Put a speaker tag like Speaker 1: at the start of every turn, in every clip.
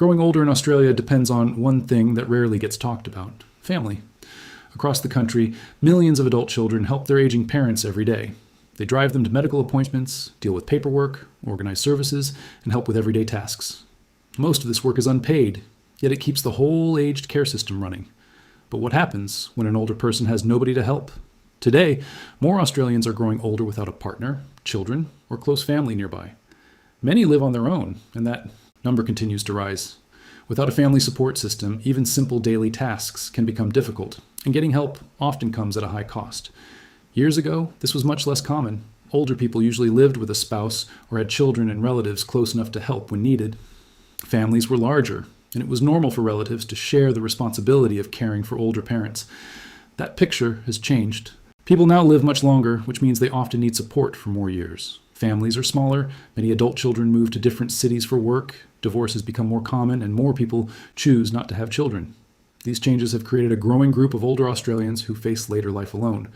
Speaker 1: Growing older in Australia depends on one thing that rarely gets talked about: family. Across the country, millions of adult children help their aging parents every day. They drive them to medical appointments, deal with paperwork, organize services, and help with everyday tasks. Most of this work is unpaid, yet it keeps the whole aged care system running. But what happens when an older person has nobody to help? Today, more Australians are growing older without a partner, children, or close family nearby. Many live on their own, and that number continues to rise. Without a family support system, even simple daily tasks can become difficult, and getting help often comes at a high cost. Years ago, this was much less common. Older people usually lived with a spouse or had children and relatives close enough to help when needed. Families were larger, and it was normal for relatives to share the responsibility of caring for older parents. That picture has changed. People now live much longer, which means they often need support for more years. Families are smaller, many adult children move to different cities for work, divorces become more common, and more people choose not to have children. These changes have created a growing group of older Australians who face later life alone.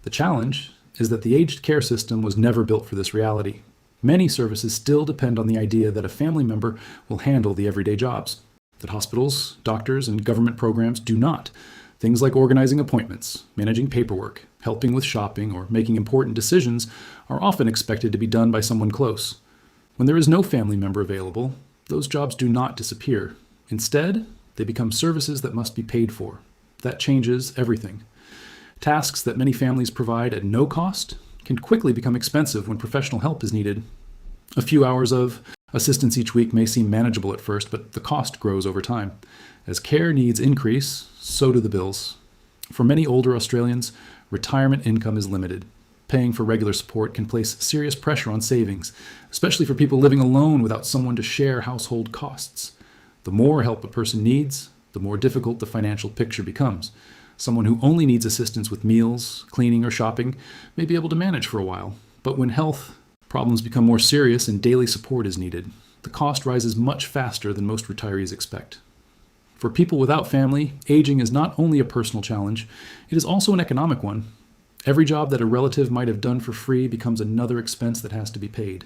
Speaker 1: The challenge is that the aged care system was never built for this reality. Many services still depend on the idea that a family member will handle the everyday jobs, that hospitals, doctors, and government programs do not. Things like organizing appointments, managing paperwork, helping with shopping, or making important decisions are often expected to be done by someone close. When there is no family member available, those jobs do not disappear. Instead, they become services that must be paid for. That changes everything. Tasks that many families provide at no cost can quickly become expensive when professional help is needed. A few hours of assistance each week may seem manageable at first, but the cost grows over time. As care needs increase, so do the bills. For many older Australians, retirement income is limited. Paying for regular support can place serious pressure on savings, especially for people living alone without someone to share household costs. The more help a person needs, the more difficult the financial picture becomes. Someone who only needs assistance with meals, cleaning, or shopping may be able to manage for a while. But when health problems become more serious and daily support is needed, the cost rises much faster than most retirees expect. For people without family, aging is not only a personal challenge, it is also an economic one. Every job that a relative might have done for free becomes another expense that has to be paid.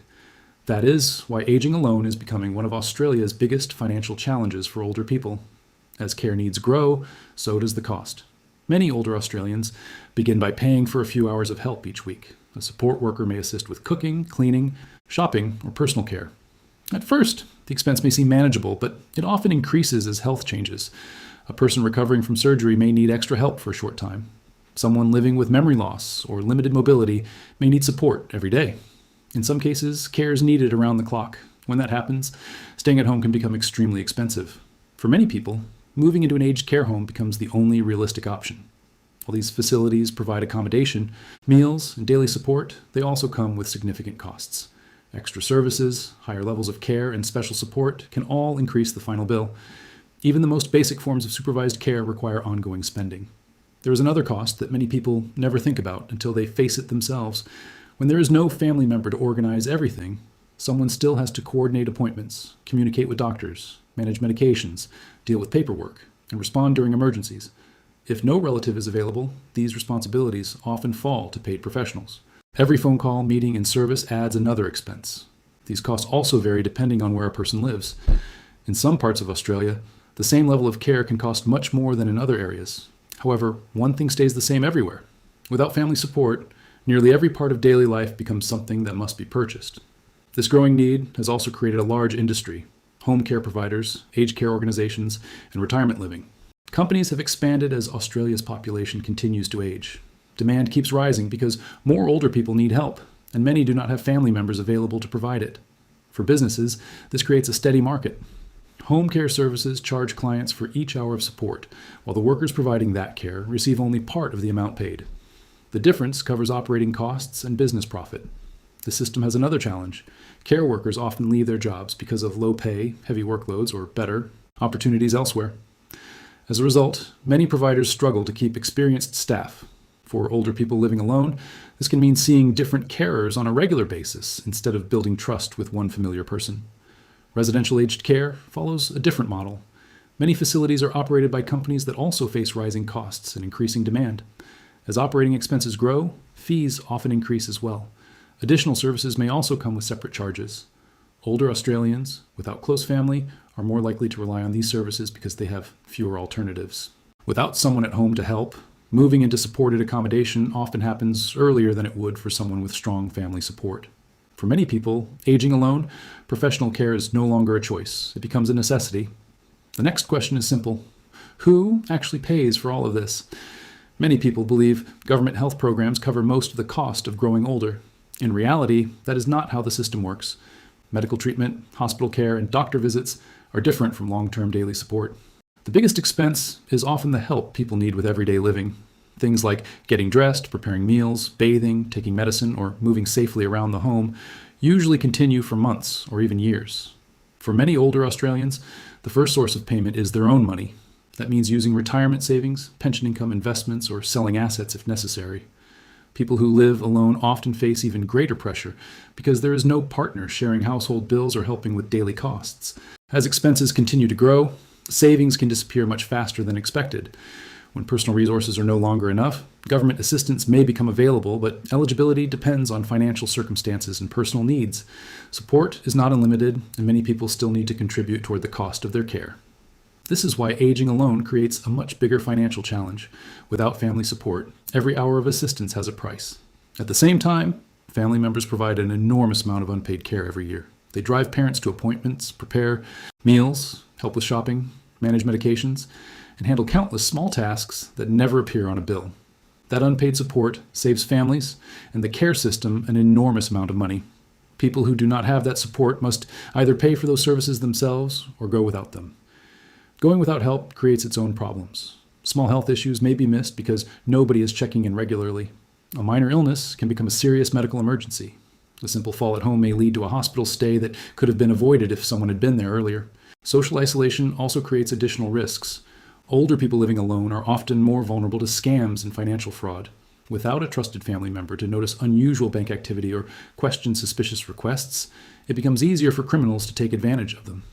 Speaker 1: That is why aging alone is becoming one of Australia's biggest financial challenges for older people. As care needs grow, so does the cost. Many older Australians begin by paying for a few hours of help each week. A support worker may assist with cooking, cleaning, shopping, or personal care. At first, the expense may seem manageable, but it often increases as health changes. A person recovering from surgery may need extra help for a short time. Someone living with memory loss or limited mobility may need support every day. In some cases, care is needed around the clock. When that happens, staying at home can become extremely expensive. For many people, moving into an aged care home becomes the only realistic option. While these facilities provide accommodation, meals, and daily support, they also come with significant costs. Extra services, higher levels of care, and special support can all increase the final bill. Even the most basic forms of supervised care require ongoing spending. There is another cost that many people never think about until they face it themselves. When there is no family member to organize everything, someone still has to coordinate appointments, communicate with doctors, manage medications, deal with paperwork, and respond during emergencies. If no relative is available, these responsibilities often fall to paid professionals. Every phone call, meeting, and service adds another expense. These costs also vary depending on where a person lives. In some parts of Australia, the same level of care can cost much more than in other areas. However, one thing stays the same everywhere. Without family support, nearly every part of daily life becomes something that must be purchased. This growing need has also created a large industry: home care providers, aged care organizations, and retirement living. Companies have expanded as Australia's population continues to age. Demand keeps rising because more older people need help, and many do not have family members available to provide it. For businesses, this creates a steady market. Home care services charge clients for each hour of support, while the workers providing that care receive only part of the amount paid. The difference covers operating costs and business profit. The system has another challenge. Care workers often leave their jobs because of low pay, heavy workloads, or better, opportunities elsewhere. As a result, many providers struggle to keep experienced staff. For older people living alone, this can mean seeing different carers on a regular basis instead of building trust with one familiar person. Residential aged care follows a different model. Many facilities are operated by companies that also face rising costs and increasing demand. As operating expenses grow, fees often increase as well. Additional services may also come with separate charges. Older Australians, without close family, are more likely to rely on these services because they have fewer alternatives. Without someone at home to help, moving into supported accommodation often happens earlier than it would for someone with strong family support. For many people, aging alone, professional care is no longer a choice. It becomes a necessity. The next question is simple. Who actually pays for all of this? Many people believe government health programs cover most of the cost of growing older. In reality, that is not how the system works. Medical treatment, hospital care, and doctor visits are different from long-term daily support. The biggest expense is often the help people need with everyday living. Things like getting dressed, preparing meals, bathing, taking medicine, or moving safely around the home usually continue for months or even years. For many older Australians, the first source of payment is their own money. That means using retirement savings, pension income investments, or selling assets if necessary. People who live alone often face even greater pressure because there is no partner sharing household bills or helping with daily costs. As expenses continue to grow, savings can disappear much faster than expected. When personal resources are no longer enough, government assistance may become available, but eligibility depends on financial circumstances and personal needs. Support is not unlimited, and many people still need to contribute toward the cost of their care. This is why aging alone creates a much bigger financial challenge. Without family support, every hour of assistance has a price. At the same time, family members provide an enormous amount of unpaid care every year. They drive parents to appointments, prepare meals, help with shopping, manage medications, and handle countless small tasks that never appear on a bill. That unpaid support saves families and the care system an enormous amount of money. People who do not have that support must either pay for those services themselves or go without them. Going without help creates its own problems. Small health issues may be missed because nobody is checking in regularly. A minor illness can become a serious medical emergency. A simple fall at home may lead to a hospital stay that could have been avoided if someone had been there earlier. Social isolation also creates additional risks. Older people living alone are often more vulnerable to scams and financial fraud. Without a trusted family member to notice unusual bank activity or question suspicious requests, it becomes easier for criminals to take advantage of them.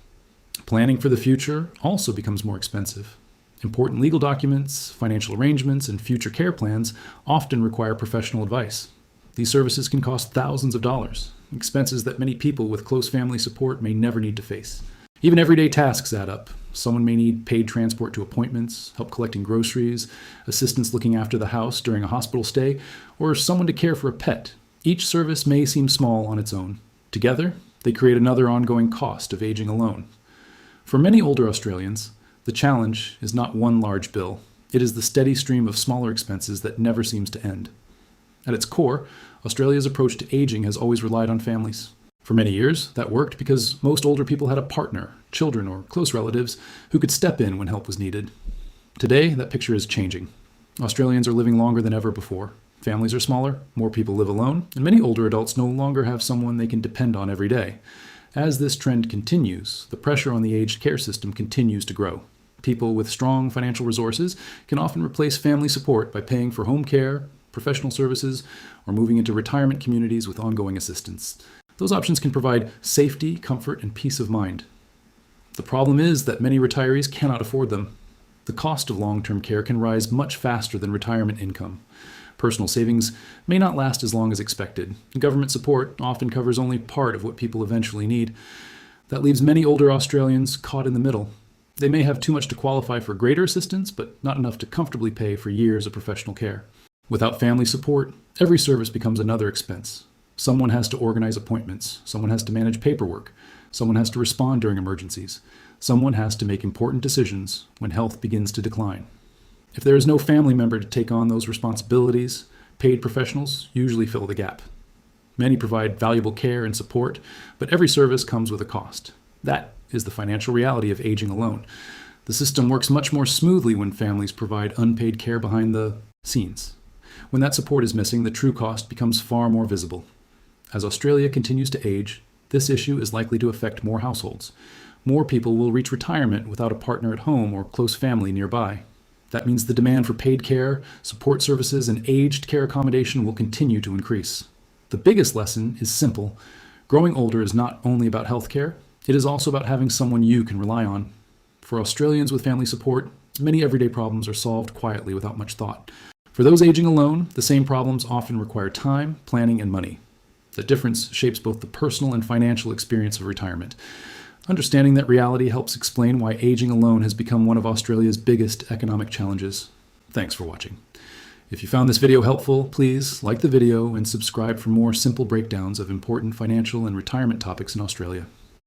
Speaker 1: Planning for the future also becomes more expensive. Important legal documents, financial arrangements, and future care plans often require professional advice. These services can cost thousands of dollars, expenses that many people with close family support may never need to face. Even everyday tasks add up. Someone may need paid transport to appointments, help collecting groceries, assistance looking after the house during a hospital stay, or someone to care for a pet. Each service may seem small on its own. Together, they create another ongoing cost of aging alone. For many older Australians, the challenge is not one large bill. It is the steady stream of smaller expenses that never seems to end. At its core, Australia's approach to aging has always relied on families. For many years, that worked because most older people had a partner, children, or close relatives who could step in when help was needed. Today, that picture is changing. Australians are living longer than ever before. Families are smaller, more people live alone, and many older adults no longer have someone they can depend on every day. As this trend continues, the pressure on the aged care system continues to grow. People with strong financial resources can often replace family support by paying for home care, professional services, or moving into retirement communities with ongoing assistance. Those options can provide safety, comfort, and peace of mind. The problem is that many retirees cannot afford them. The cost of long-term care can rise much faster than retirement income. Personal savings may not last as long as expected. Government support often covers only part of what people eventually need. That leaves many older Australians caught in the middle. They may have too much to qualify for greater assistance, but not enough to comfortably pay for years of professional care. Without family support, every service becomes another expense. Someone has to organize appointments. Someone has to manage paperwork. Someone has to respond during emergencies. Someone has to make important decisions when health begins to decline. If there is no family member to take on those responsibilities, paid professionals usually fill the gap. Many provide valuable care and support, but every service comes with a cost. That is the financial reality of aging alone. The system works much more smoothly when families provide unpaid care behind the scenes. When that support is missing, the true cost becomes far more visible. As Australia continues to age, this issue is likely to affect more households. More people will reach retirement without a partner at home or close family nearby. That means the demand for paid care, support services, and aged care accommodation will continue to increase. The biggest lesson is simple. Growing older is not only about health care, it is also about having someone you can rely on. For Australians with family support, many everyday problems are solved quietly without much thought. For those aging alone, the same problems often require time, planning, and money. The difference shapes both the personal and financial experience of retirement. Understanding that reality helps explain why aging alone has become one of Australia's biggest economic challenges. Thanks for watching. If you found this video helpful, please like the video and subscribe for more simple breakdowns of important financial and retirement topics in Australia.